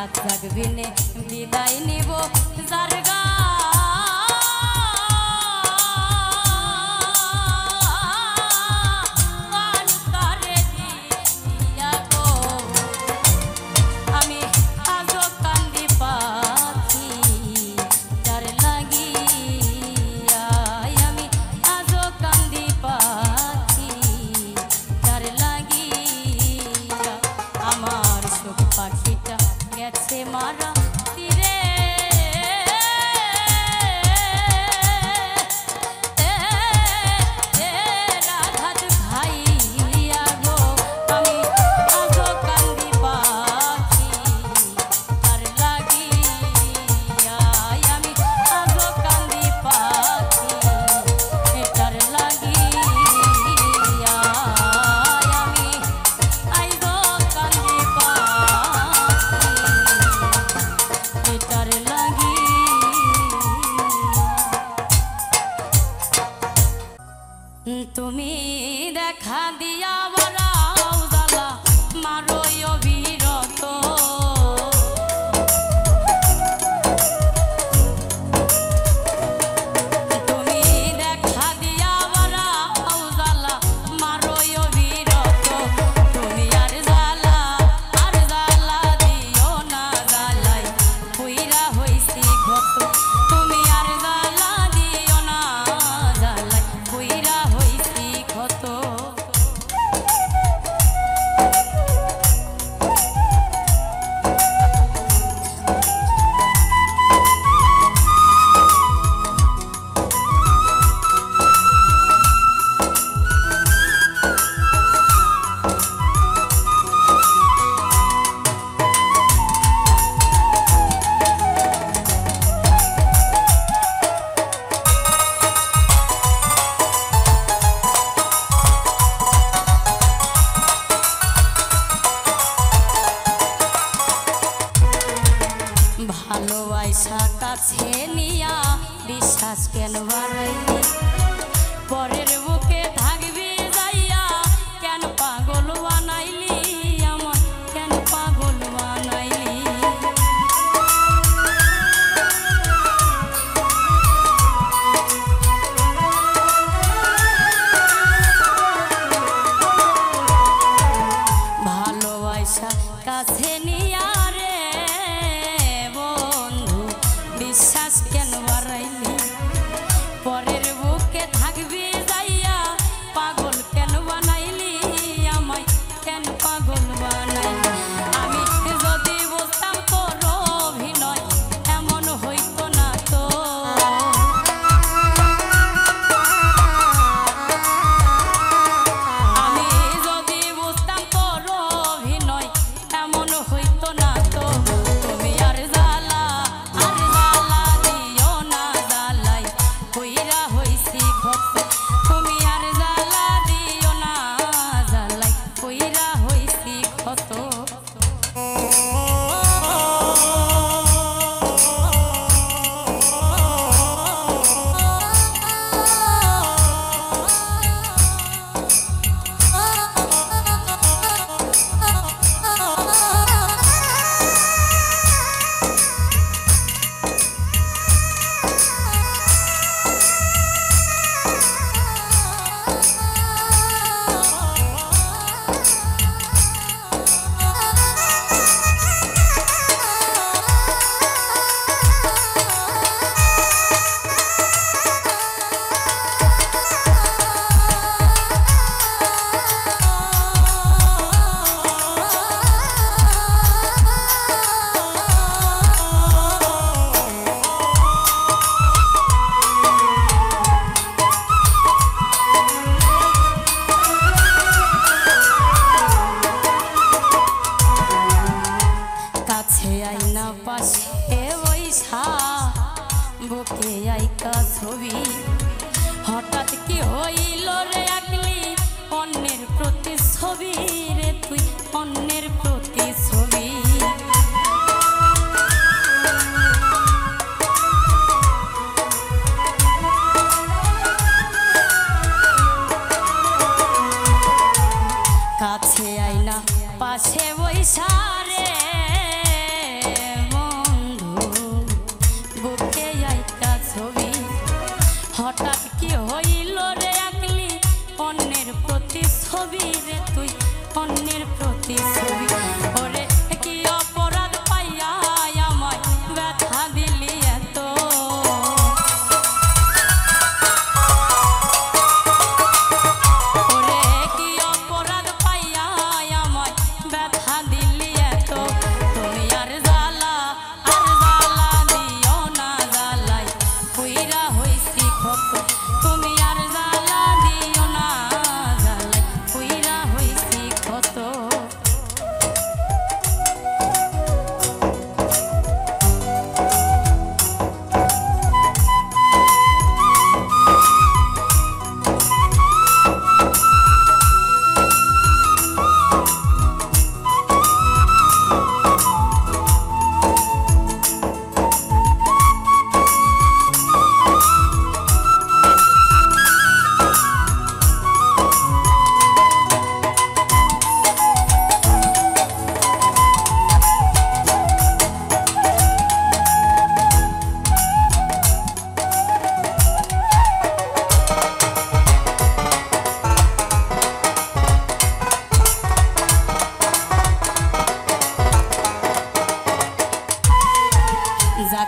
রাত জাগবি নে বিদায় নিব জারগা মারা তীরে রাধাত ভাইয়া গো আমি আজো কান্দি পাখি তার লাগিয়া আমি আজো কান্দি পাখি এটার লাগিয়া আমি আইজো কান্দি পাখি তুমি দেখা দিয়া বড়াও জ্বালা মারো অবিরত তুমি দেখা দিয়া বড়াও জ্বালা মারো অবিরত তুমি আর জ্বালা দিও না জ্বালাই পুইরা হইছি ক্ষত তুমি আর জ্বালা দিও না জ্বালাই পুইরা হইছি ক্ষত ভালোবাসা কাছে নিয়া বিশ্বাস কেন বাড়াইলি পরের বুকে থাকবি যাইয়া কেন পাগল বানাইলি আমার কেন পাগল বানাইলি ভালোবাসা কাছে নিয়া বিশ্বাস কেন বাড়াইলি পরের বুকে থাকবি যাইয়া পাগল কেন বানাইলি আমায় কেন পাগল বানাইলি আমি যদি বুঝতাম তোর অভিনয় এমন হইতো না তো আমি যদি বুঝতাম তোর অভিনয় এমন হইতো না তো তুমি আর বুকে আইকা ছবি হঠাৎ কি হইল রে আকলি অন্যের প্রতি ছবি রে তুই অন্যের প্রতি ছবি কাছে আইনা পাশে বৈশা রে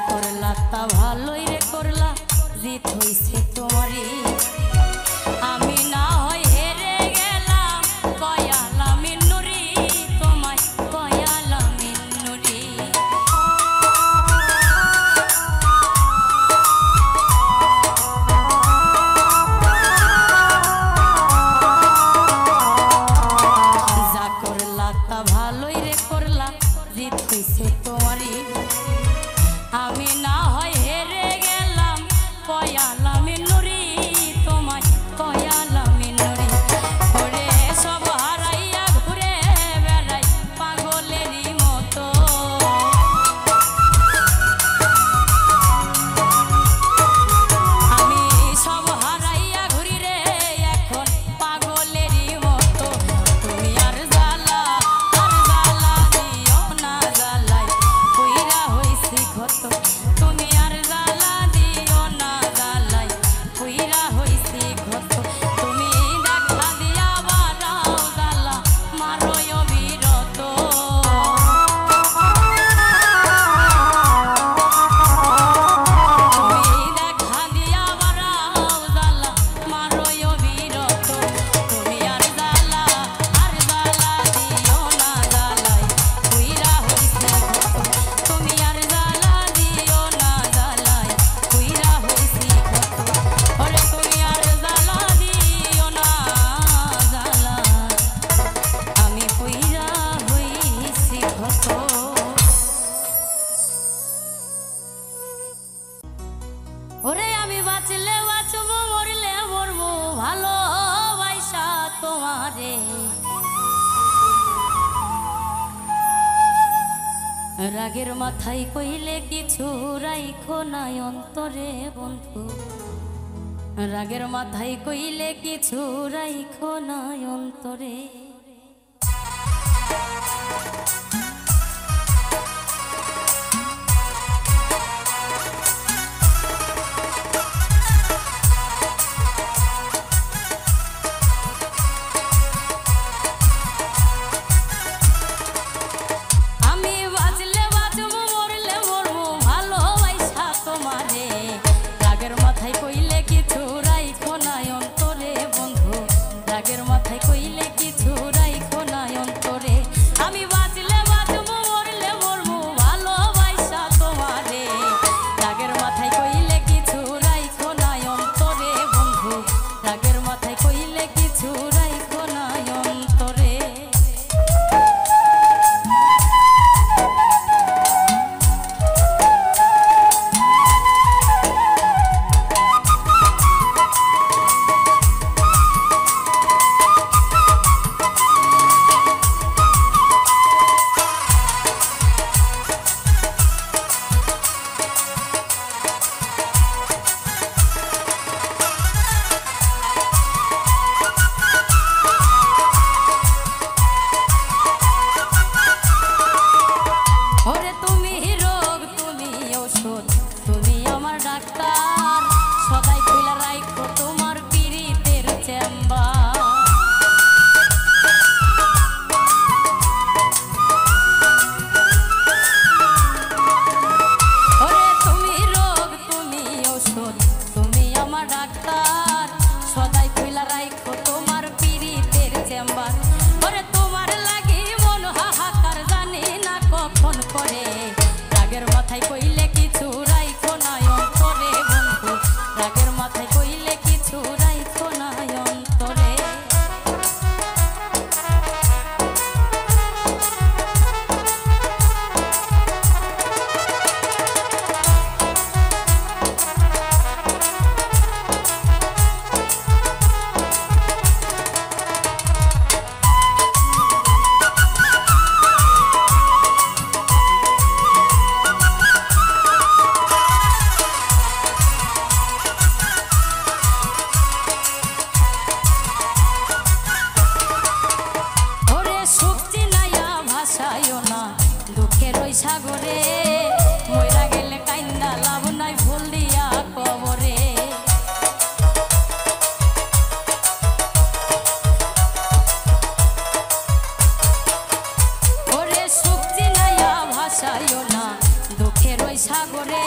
করলা তা ভালোই রে করলা, জিত হইছে তোমারই। আমি না হয় হেরে গেলাম, কয়ালা মিন্নুরি, তোমায় কয়ালা মিন্নুরি। যা করলা তা ভালোই রে করলা, জিত হইছে তোমারই। আমি না হয় হেরে গেলাম, কয়ালা মিন্নুরি, তোমায় কয়ালা মিন্নুরি। ওরে সব হারাইয়া ঘুরে বেড়াই পাগলেরই মতো। আমি সব হারাইয়া ঘুরি রে এখন পাগলেরই মতো। তুমি আর জ্বালা দিও না জ্বালাই, কইরা হইছি ক্ষত। তুমি আর জ্বালা দিও না জ্বালাই, কইরা হইছি ক্ষত। তুমি দেখা দিয়া বাড়াও জ্বালা, মারোয় অবিরত। তুমি দেখা দিয়া বাড়াও জ্বালা, মারোয় অবিরত। তুমি আর জ্বালা দিও না জ্বালাই, কইরা হইছে ক্ষত। তুমি আর জ্বালা দিও না জ্বালাই, কইরা হইছি ক্ষত। ওরে তুমি আর জ্বালা দিও না জ্বালাই, আমি কইরা হইছি ক্ষত। ওরে আমি বাঁচলে বাঁচবো, মরলে মরবো, ভালোবাসা তোমারে। রাগের মাথায় কইলে কিছু রাইখো নাই অন্তরে বন্ধু, রাগের মাথায় কইলে কিছু রাইখো নাই অন্তরে। আমি বাঁচলে বাঁচবো, মরলে মরবো, ভালোবাসা তোমারে। রাগের মাথায় কইলে কিছু রাইখো নাই অন্তরে বন্ধু, রাগের মাথায় কইলে কিছু রাইখো নাই অন্তরে। আমি বাঁচলে বাঁচবো, মরলে মরবো, ভালোবাসা তোমারে। রাগের মাথায় কইলে কিছু রাইখো নাই অন্তরে বন্ধু, রাগের মাথায় কইলে কিছু রাইখো নাই অন্তরে। ওরে তুমি রোগ, তুমি ঔষধ, তুমি আমার ডাক্তার, সদাই খুইলা রাইখো তোমার পীড়িতের চেম্বার। ওরে তুমি রোগ, তুমি ঔষধ, তুমি আমার ডাক্তার, সদাই খুইলা রাইখো তোমার পীড়িতের চেম্বার। ওরে তোমার লাগি মন হাহাকার, জানি না কখন করে। রাগের মাথায় কইলে কিছু রাইখো নাই অন্তরে বন্ধু, রাগের মাথায় কইলে কিছু রাইখো নাই অন্তরে। ওরে সুখ চিনাইয়া ভাসাইও না দুঃখের ওই সাগরে, মইরা গেলে কাইন্দা লাভ নাই, ভুল দিয়া কবরে। ওরে সুখ চিনাইয়া ভাসাইও না দুঃখের ওই সাগরে,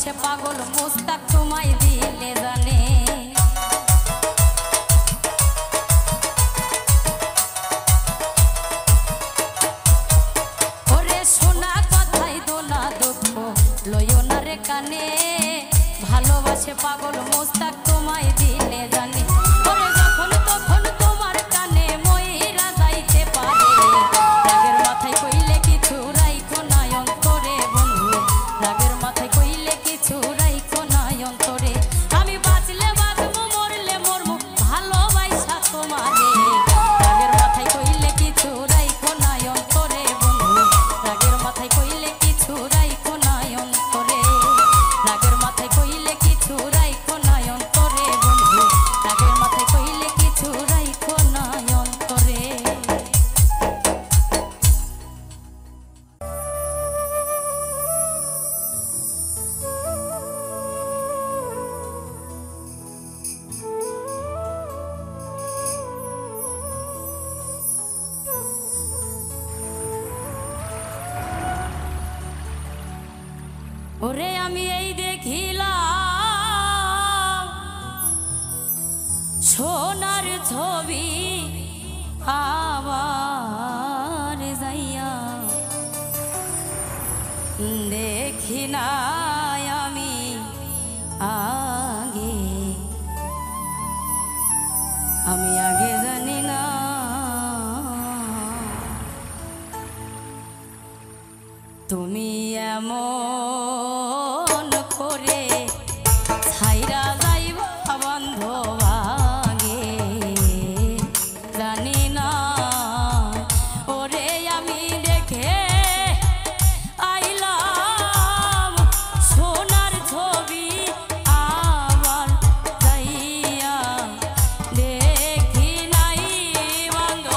ভালোবাসে পাগল মুস্তাক তোমায় দিলে জানে। ওরে শোনা কথাই দোলা দুঃখ লইও না রে কানে, ভালোবাসে পাগল মুস্তাক তোমায় দিলে জানে। ওরে যখন তখন তোমার কানে ময়রা যাইতে পারে, রাগের মাথায় কইলে কিছু রাইখো না অন্তরে বন্ধু, রাগের মাথায় কইলে কিছু রাইখো না অন্তরে। আমি বাঁচলে বাঁচবো মরলে মরবো ভালোবাসা তোমারে, রাগের মাথায় কইলে কিছু রাইখো না অন্তরে বন্ধু, রাগের মাথায় কইলে কিছু রাইখো না অন্তরে, রাগের মাথায় কইলে কিছু রাইখো না অন্তরে বন্ধু, রাগের মাথায় কইলে কিছু রাইখো না অন্তরে। ওরে আমি এই দেখিলাম সোনার ছবি আবার যাইয়া, দেখি না আমি আগে, আমি আগে জানি না তুমি এমন করে ছাইরা যাইবা বান্ধব আগে, জানি না ওরে আমি দেখে আইলাম সোনার ছবি আবার যাইয়া, দেখি নাই বান্ধব।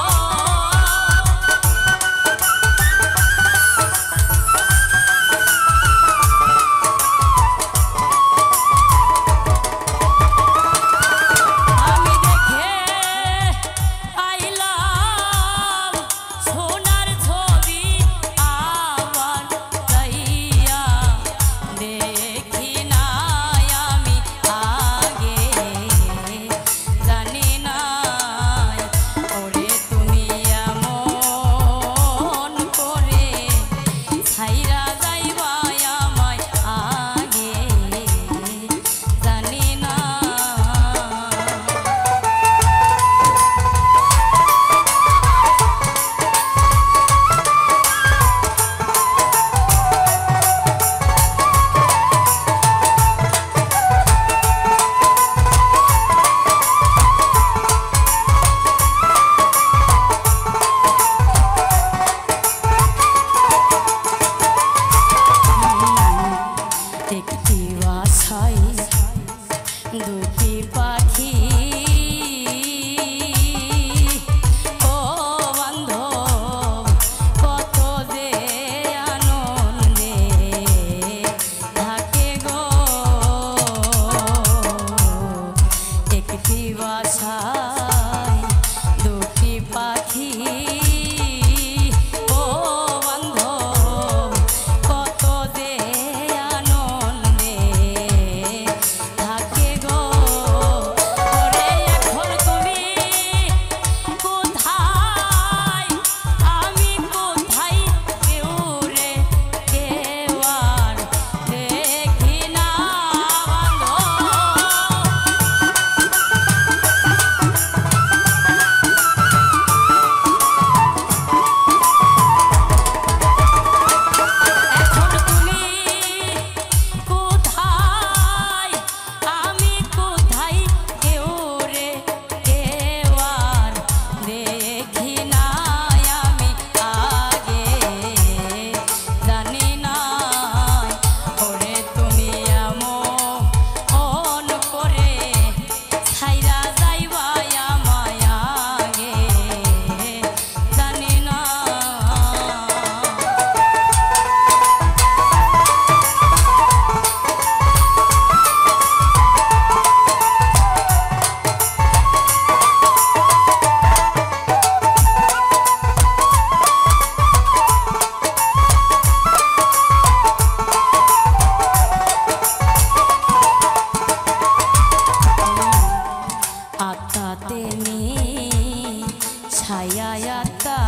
ছায়ায়াতা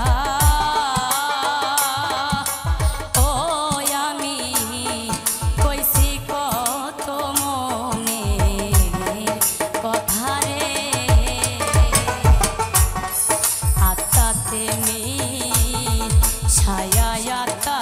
ও আমি কইছি কত মনে কথা রে আত্মাতে মি ছায়ায়াতা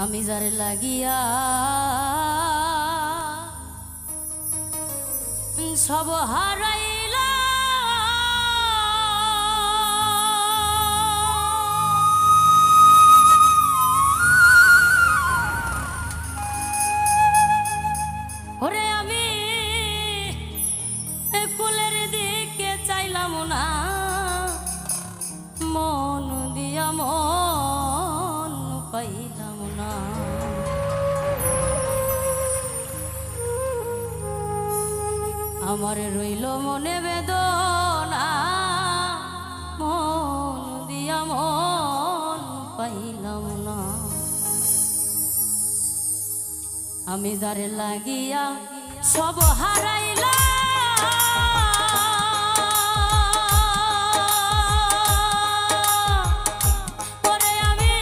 আমি যারে লাগিয়া সব হারাইলা ওরে আমি কুলের দিকে চাইলাম না মন দিয়া মন পাইলাম না আমার রইল মনে বেদনা মন দিয়া মন পাইলাম না আমি যারে লাগিয়া সব হারাইলা পরে আমি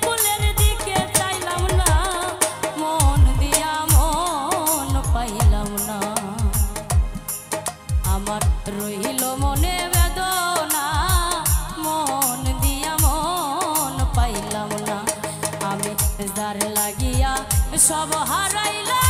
ফুলের দিকে চাইলাম না, মন দিয়া মন পাইলাম না। আমার রইল মনে বেদনা, মন দিয়া মন পাইলাম না। আমি যার লাগিয়া সব হারাইলা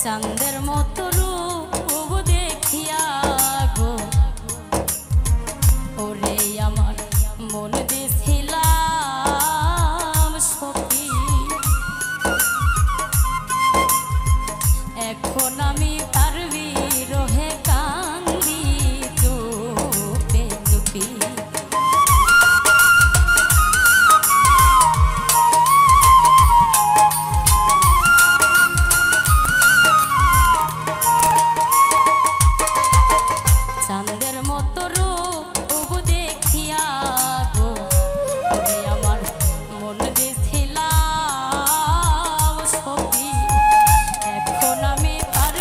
চাঁদের মতো রূপ দেখিয়া গো, ওরে আমার মন দিছিলাম সখী। এখন আমি তার বিরহে কান্দি চুপে চুপি। চাঁদের মতো রূপ দেখিয়া গো, ওরে আমার মন দিছিলাম সখী। এখন আমি তার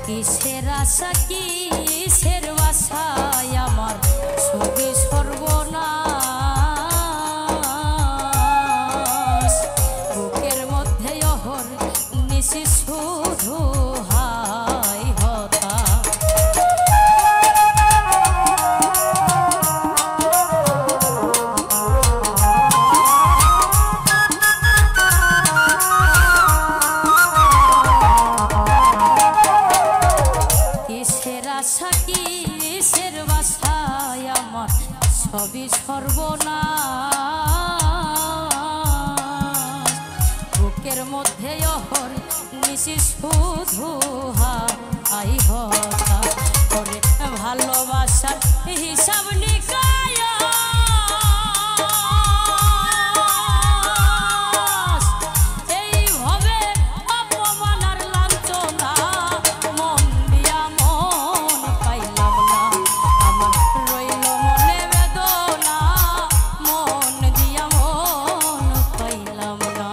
কিসের আশা কিসের বাসায় আমার সবে সর্বনাশ বুকের মধ্যে অহর নিশি শুধু হাই হতা সবই সর্বনাশ বুকের মধ্যে অহর নিশি শুধু হাই হতা করে ভালোবাসার হিসাব নিকাশ এইভাবে অপমান আর লাঞ্ছনা মন দিয়া মন পাইলাম না আমার রইল মনে বেদনা মন দিয়া মন পাইলাম না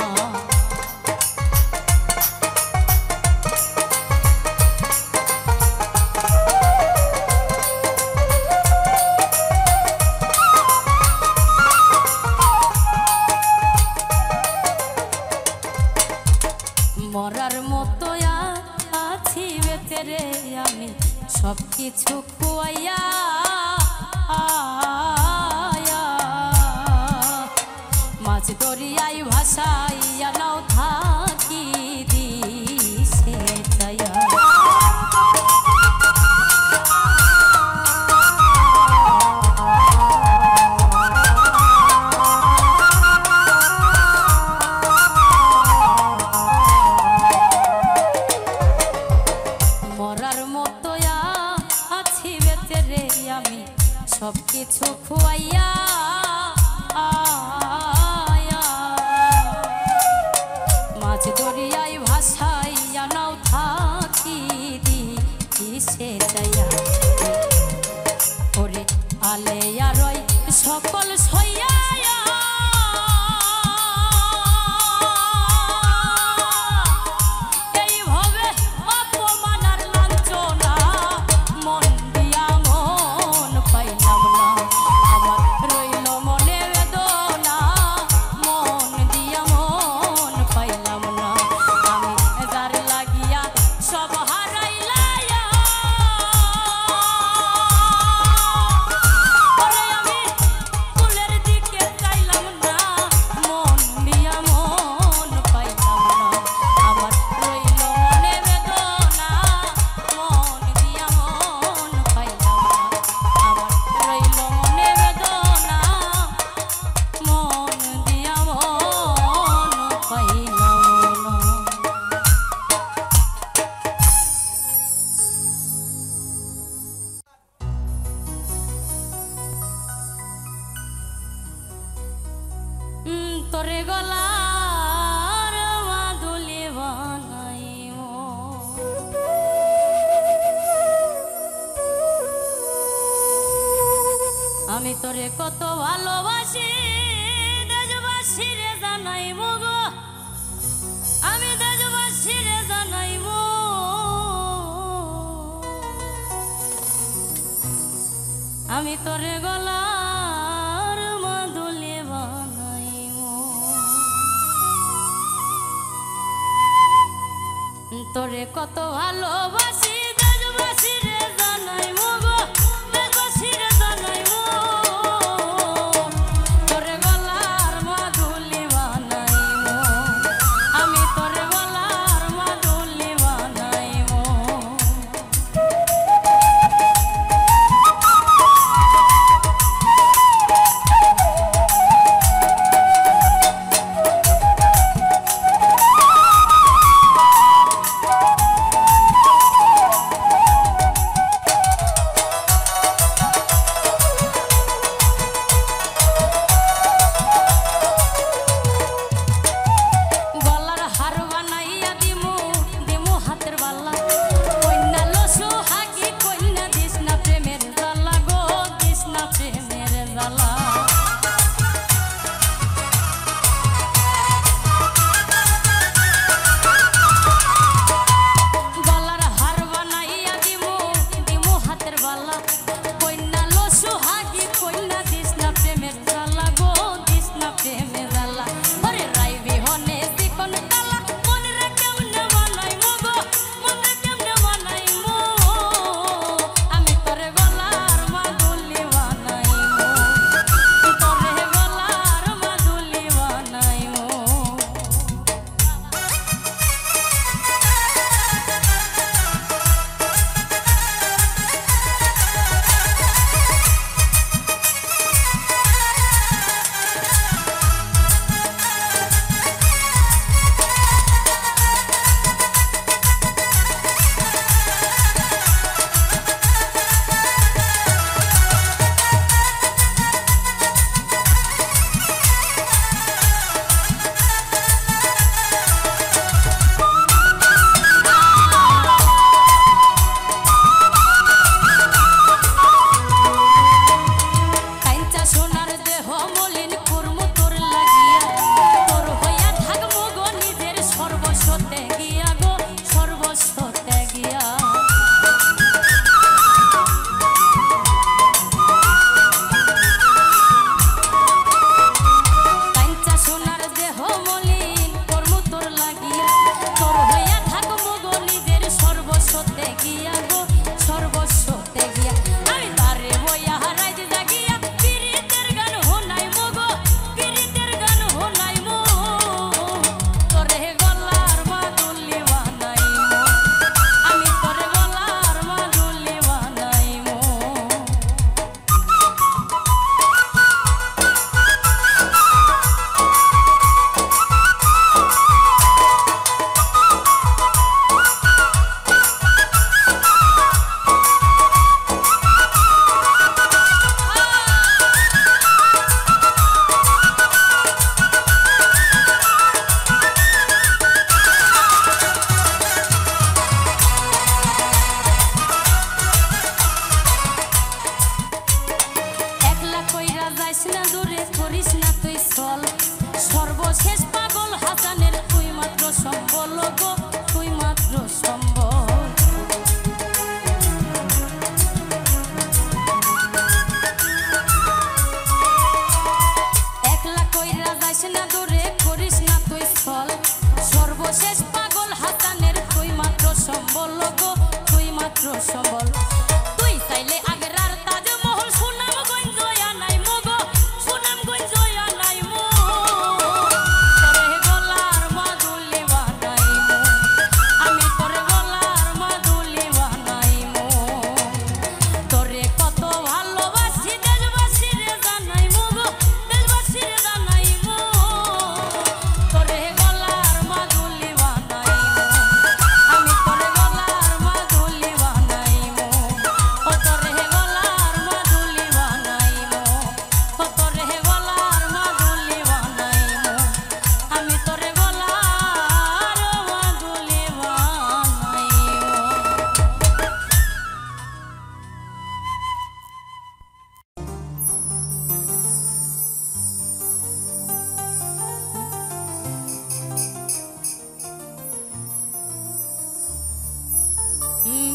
মরার মতো আছি বেতেরে আমি সব কিছু খুয়াইয়া মাছ দরিয়ায় ভাসাইয়া নাও থাকি দিশে যাইয়া সব কিছু খুয়াইয়া মাছ দরিয়ায় ভাসাইয়া নাও থাকি দিশে যাইয়া ওরে আলে আর সকল সইয়া তোরে গলার মাদুলি বানাইও আমি তোরে কত ভালোবাসি দেশবাসী রে জানাইব গো আমি দেশবাসী রে জানাইব আমি তোরে গলার মাদুলি তোরে কত ভালোবাসি দেশবাসী রে জানাইব গো দেশবাসী রে জানাইব তোরে গলার মাদুলি বানাইব আমি তোরে গলার মাদুলি বানাইব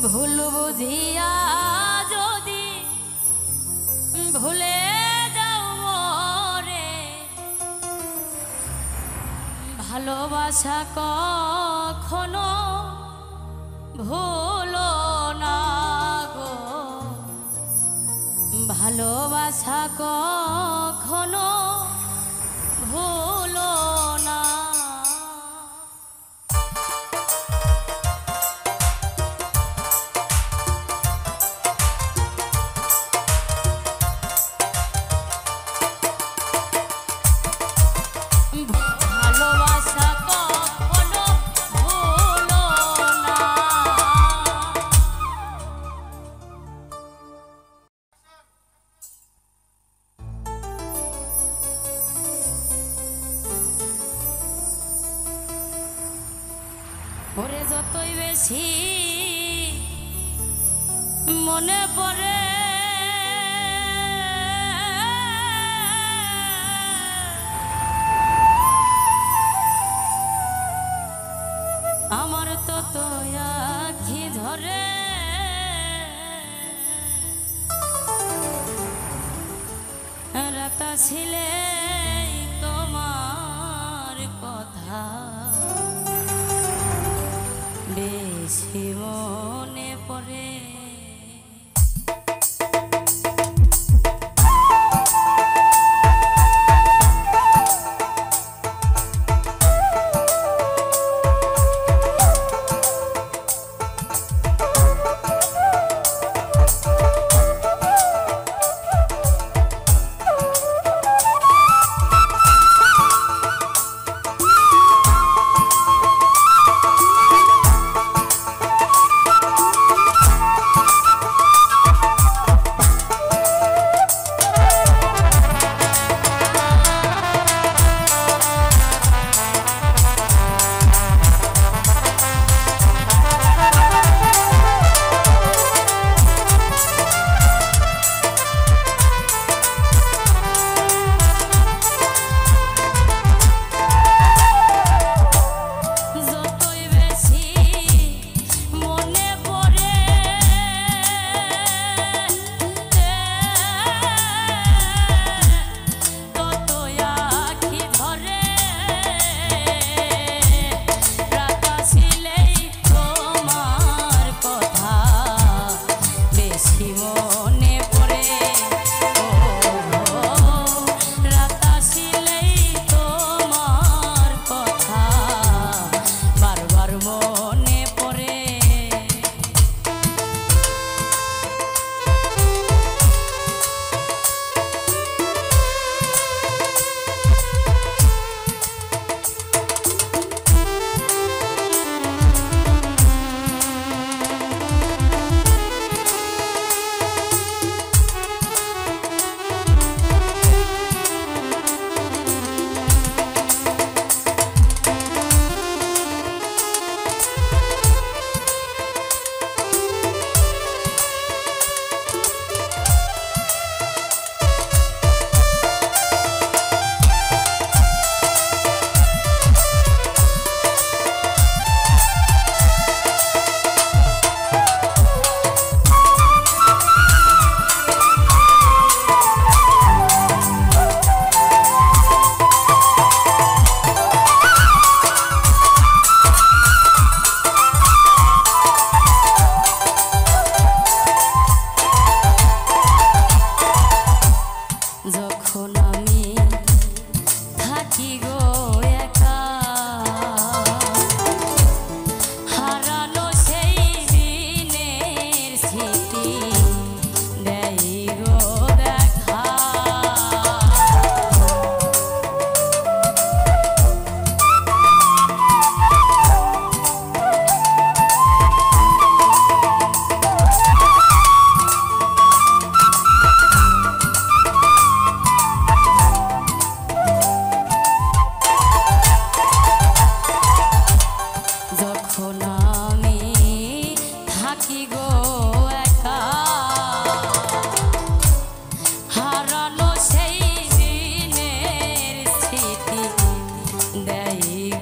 ভুল বুঝিয়া যদি ভুলে যাও রে, ভালোবাসা কখনো ভুলো না গো, ভালোবাসা কখনো ভুলো না। ওরে যতই বেশি মনে পড়ে আমার তত আখি ধরে, রাতা ছিলে তোমার কথা বেশি মনে পড়ে।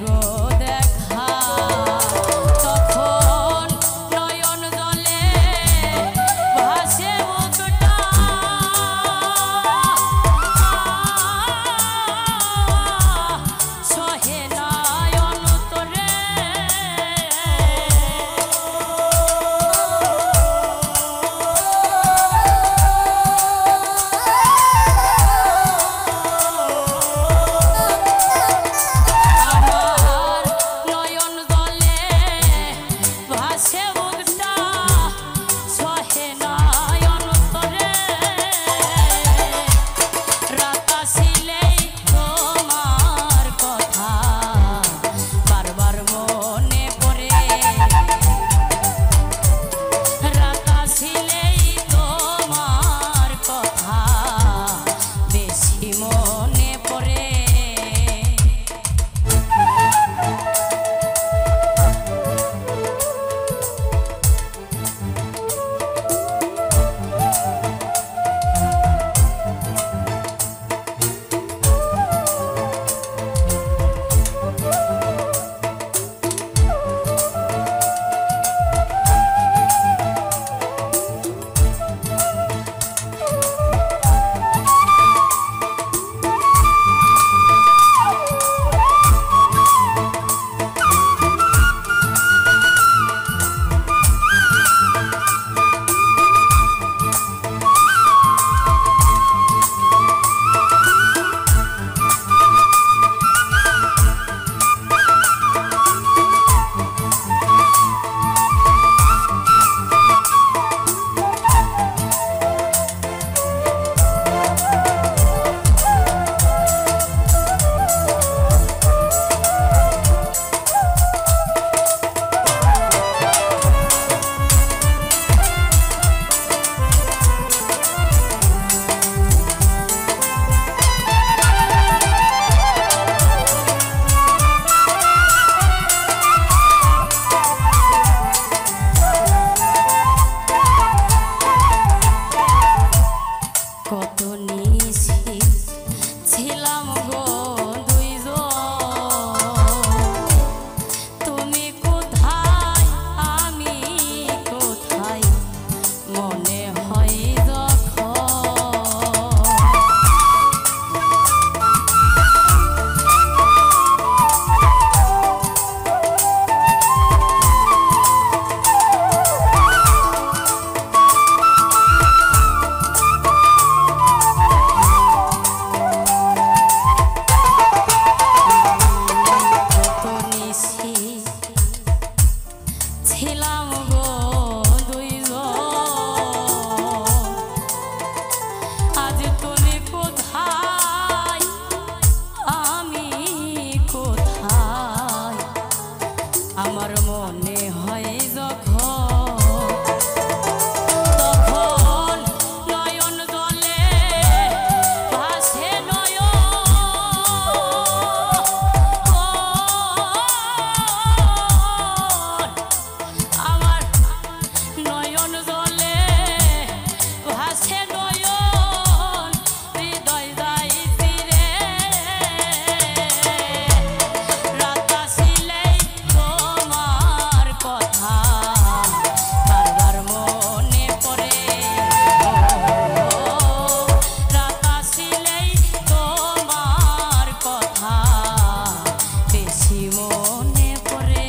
গো দেখা, তখন নয়ন জলে ছিলাম গো দুইজন, আজ তুমি কোথায় আমি কোথায়, আমার মনে হয় তখন নয়ন জলে ভাসে আমার নয়ন জলে ভাসে নয়ন, হৃদয় যাই ফিরে রাত আসিলেই তোমার কথা বারবার মনে পড়ে, রাত আসিলেই তোমার কথা বেশি মনে পড়ে।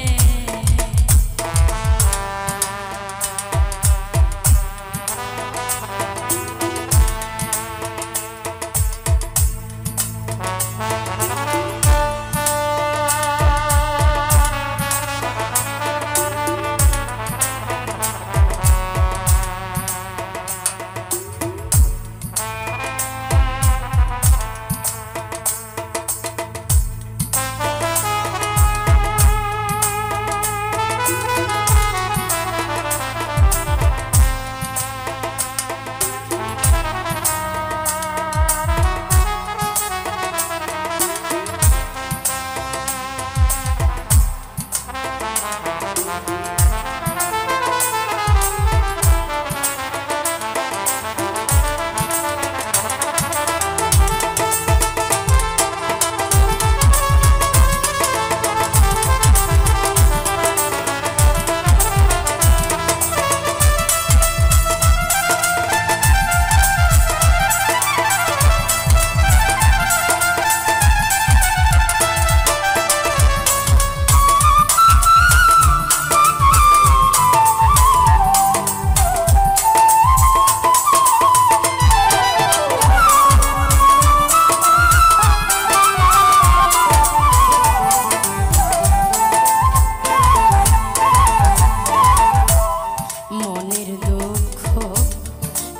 মনের দুঃখ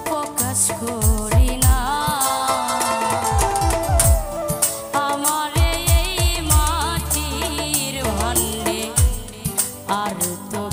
প্রকাশ করি না, আমার এই মাটির ভান্ডে আর তো